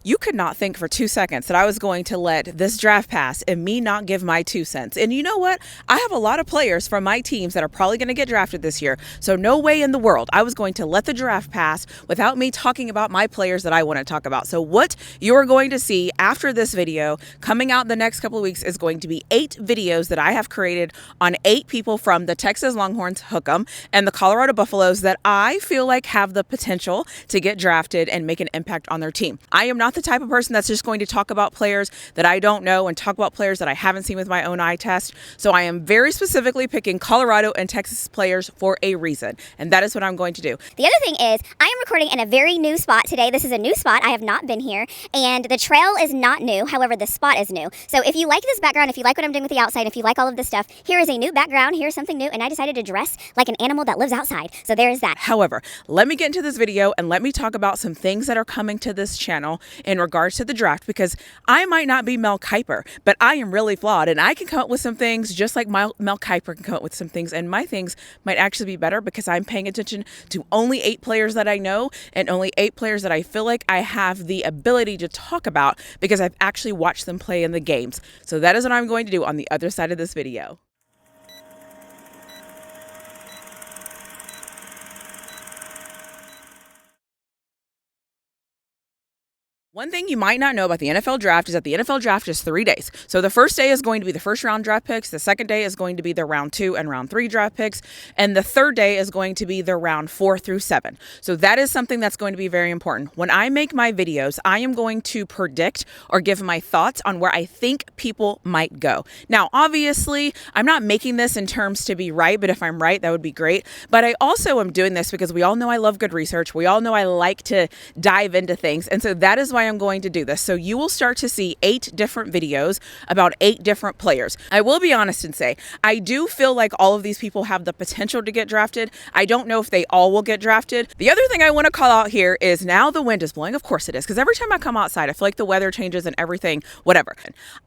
You could not think for 2 seconds that I was going to let this draft pass and me not give my 2 cents. And you know what? I have a lot of players from my teams that are probably going to get drafted this year. So no way in the world I was going to let the draft pass without me talking about my players that I want to talk about. So what you're going to see after this video coming out the next couple of weeks is going to be 8 videos that I have created on 8 people from the Texas Longhorns, hook 'em, and the Colorado Buffaloes that I feel like have the potential to get drafted and make an impact on their team. I am not the type of person that's just going to talk about players that I don't know and talk about players that I haven't seen with my own eye test. So I am very specifically picking Colorado and Texas players for a reason, and that is what I'm going to do. The other thing is, I am recording in a very new spot today. This is a new spot. I have not been here, and the trail is not new. However, the spot is new. So if you like this background, if you like what I'm doing with the outside, if you like all of this stuff, here is a new background. Here's something new, and I decided to dress like an animal that lives outside. So there is that. However, let me get into this video and let me talk about some things that are coming to this channel in regards to the draft, because I might not be Mel Kiper, but I am really flawed, and I can come up with some things just like Mel Kiper can come up with some things, and my things might actually be better because I'm paying attention to only 8 players that I know and only 8 players that I feel like I have the ability to talk about because I've actually watched them play in the games. So that is what I'm going to do on the other side of this video. One thing you might not know about the NFL draft is that the NFL draft is 3 days. So the first day is going to be the first round draft picks. The second day is going to be the round 2 and round 3 draft picks. And the third day is going to be the round 4 through 7. So that is something that's going to be very important. When I make my videos, I am going to predict or give my thoughts on where I think people might go. Now, obviously, I'm not making this in terms to be right, but if I'm right, that would be great. But I also am doing this because we all know I love good research. We all know I like to dive into things. And so that is why I'm going to do this. So you will start to see 8 different videos about 8 different players. I will be honest and say, I do feel like all of these people have the potential to get drafted. I don't know if they all will get drafted. The other thing I want to call out here is now the wind is blowing. Of course it is, because every time I come outside, I feel like the weather changes and everything, whatever.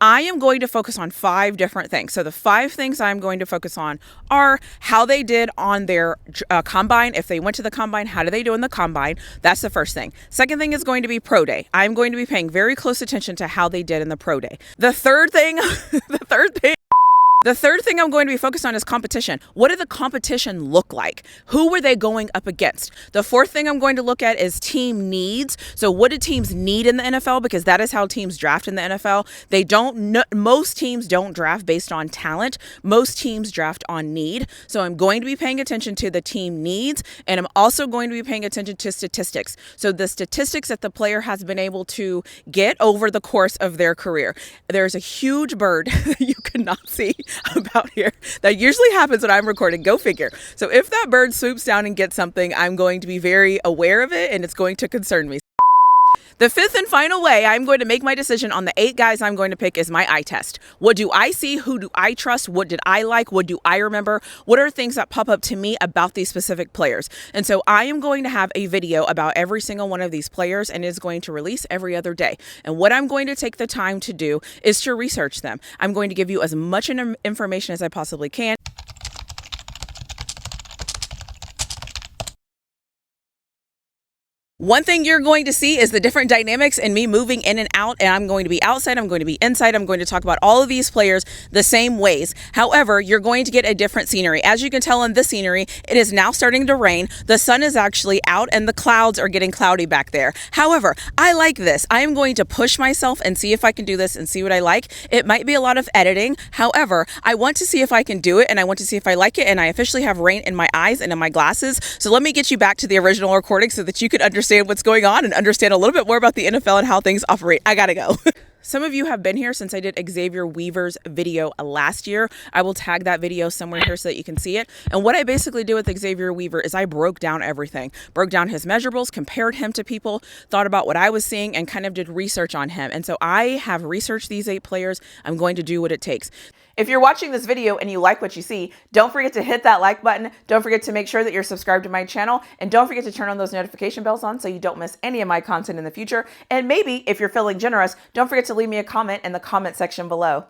I am going to focus on 5 different things. So the 5 things I'm going to focus on are how they did on their combine. If they went to the combine, how do they do in the combine? That's the first thing. Second thing is going to be pro day. I'm going to be paying very close attention to how they did in the pro day. The third thing I'm going to be focused on is competition. What did the competition look like? Who were they going up against? The fourth thing I'm going to look at is team needs. So what do teams need in the NFL? Because that is how teams draft in the NFL. Most teams don't draft based on talent. Most teams draft on need. So I'm going to be paying attention to the team needs, and I'm also going to be paying attention to statistics. So the statistics that the player has been able to get over the course of their career. There's a huge bird that you cannot see about here that usually happens when I'm recording. Go figure. So if that bird swoops down and gets something, I'm going to be very aware of it and it's going to concern me. The fifth and final way I'm going to make my decision on the 8 guys I'm going to pick is my eye test. What do I see? Who do I trust? What did I like? What do I remember? What are things that pop up to me about these specific players? And so I am going to have a video about every single one of these players, and is going to release every other day. And what I'm going to take the time to do is to research them. I'm going to give you as much information as I possibly can. One thing you're going to see is the different dynamics and me moving in and out, and I'm going to be outside, I'm going to be inside, I'm going to talk about all of these players the same ways. However, you're going to get a different scenery. As you can tell in this scenery, it is now starting to rain. The sun is actually out and the clouds are getting cloudy back there. However, I like this. I am going to push myself and see if I can do this and see what I like. It might be a lot of editing. However, I want to see if I can do it, and I want to see if I like it, and I officially have rain in my eyes and in my glasses. So let me get you back to the original recording so that you could understand what's going on and understand a little bit more about the NFL and how things operate. I gotta go. Some of you have been here since I did Xavier Weaver's video last year. I will tag that video somewhere here so that you can see it. And what I basically did with Xavier Weaver is I broke down everything. Broke down his measurables, compared him to people, thought about what I was seeing, and kind of did research on him. And so I have researched these 8 players. I'm going to do what it takes. If you're watching this video and you like what you see, don't forget to hit that like button. Don't forget to make sure that you're subscribed to my channel. And don't forget to turn on those notification bells on so you don't miss any of my content in the future. And maybe, if you're feeling generous, don't forget to leave me a comment in the comment section below.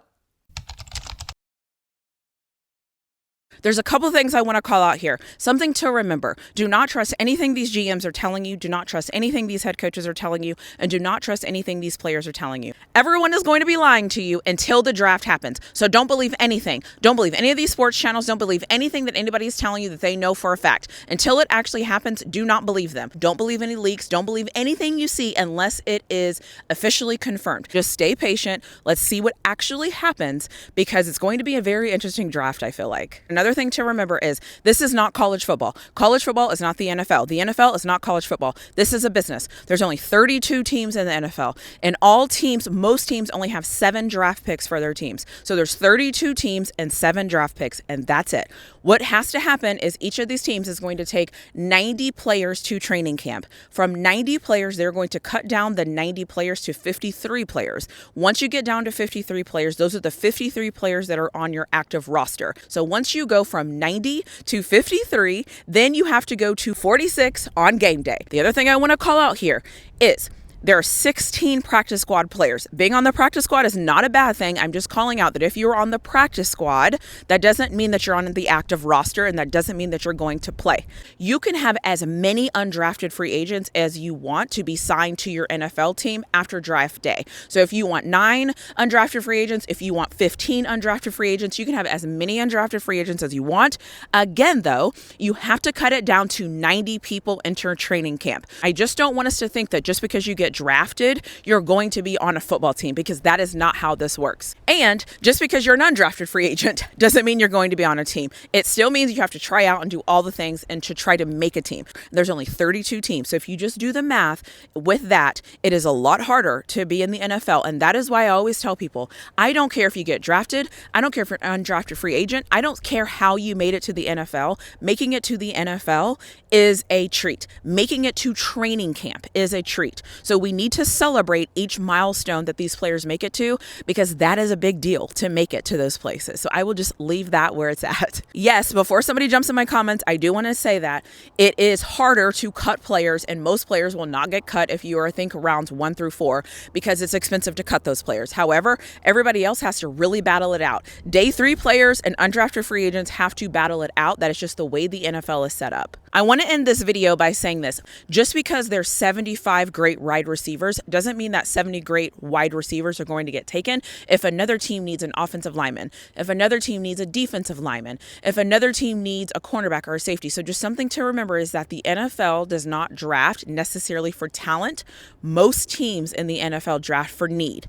There's a couple things I want to call out here. Something to remember. Do not trust anything these GMs are telling you. Do not trust anything these head coaches are telling you. And do not trust anything these players are telling you. Everyone is going to be lying to you until the draft happens. So don't believe anything. Don't believe any of these sports channels. Don't believe anything that anybody is telling you that they know for a fact. Until it actually happens, do not believe them. Don't believe any leaks. Don't believe anything you see unless it is officially confirmed. Just stay patient. Let's see what actually happens, because it's going to be a very interesting draft, I feel like. Another thing to remember is this is not college football. College football is not the NFL. The NFL is not college football. This is a business. There's only 32 teams in the NFL, and most teams only have 7 draft picks for their teams. So there's 32 teams and 7 draft picks, and that's it. What has to happen is each of these teams is going to take 90 players to training camp. From 90 players, they're going to cut down the 90 players to 53 players. Once you get down to 53 players, those are the 53 players that are on your active roster. So once you go from 90 to 53, then you have to go to 46 on game day. The other thing I want to call out here is there are 16 practice squad players. Being on the practice squad is not a bad thing. I'm just calling out that if you're on the practice squad, that doesn't mean that you're on the active roster, and that doesn't mean that you're going to play. You can have as many undrafted free agents as you want to be signed to your NFL team after draft day. So if you want 9 undrafted free agents, if you want 15 undrafted free agents, you can have as many undrafted free agents as you want. Again, though, you have to cut it down to 90 people enter training camp. I just don't want us to think that just because you get drafted, you're going to be on a football team, because that is not how this works. And just because you're an undrafted free agent doesn't mean you're going to be on a team. It still means you have to try out and do all the things and to try to make a team. There's only 32 teams. So if you just do the math with that, it is a lot harder to be in the NFL. And that is why I always tell people, I don't care if you get drafted. I don't care if you're an undrafted free agent. I don't care how you made it to the NFL. Making it to the NFL is a treat. Making it to training camp is a treat. So we need to celebrate each milestone that these players make it to, because that is a big deal to make it to those places. So I will just leave that where it's at. Yes, before somebody jumps in my comments, I do want to say that it is harder to cut players, and most players will not get cut if you are, I think, rounds 1 through 4, because it's expensive to cut those players. However, everybody else has to really battle it out. Day 3 players and undrafted free agents have to battle it out. That is just the way the NFL is set up. I want to end this video by saying this. Just because there's 75 great wide receivers doesn't mean that 70 great wide receivers are going to get taken. If another team needs an offensive lineman, if another team needs a defensive lineman, if another team needs a cornerback or a safety. So just something to remember is that the NFL does not draft necessarily for talent. Most teams in the NFL draft for need.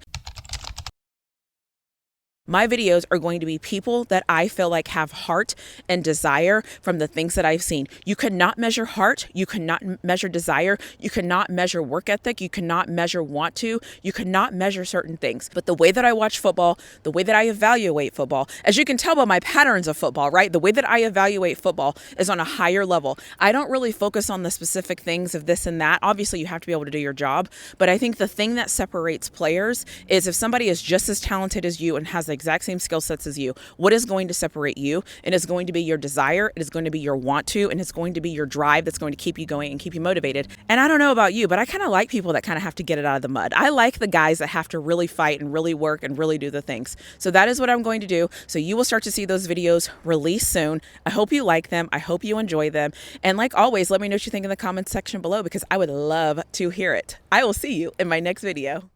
My videos are going to be people that I feel like have heart and desire from the things that I've seen. You cannot measure heart. You cannot measure desire. You cannot measure work ethic. You cannot measure want to. You cannot measure certain things. But the way that I watch football, the way that I evaluate football, as you can tell by my patterns of football, right? The way that I evaluate football is on a higher level. I don't really focus on the specific things of this and that. Obviously, you have to be able to do your job. But I think the thing that separates players is if somebody is just as talented as you and has the exact same skill sets as you, what is going to separate you? It is going to be your desire. It is going to be your want to, and it's going to be your drive that's going to keep you going and keep you motivated. And I don't know about you, but I kind of like people that kind of have to get it out of the mud. I like the guys that have to really fight and really work and really do the things. So that is what I'm going to do. So you will start to see those videos released soon. I hope you like them. I hope you enjoy them. And like always, let me know what you think in the comments section below, because I would love to hear it. I will see you in my next video.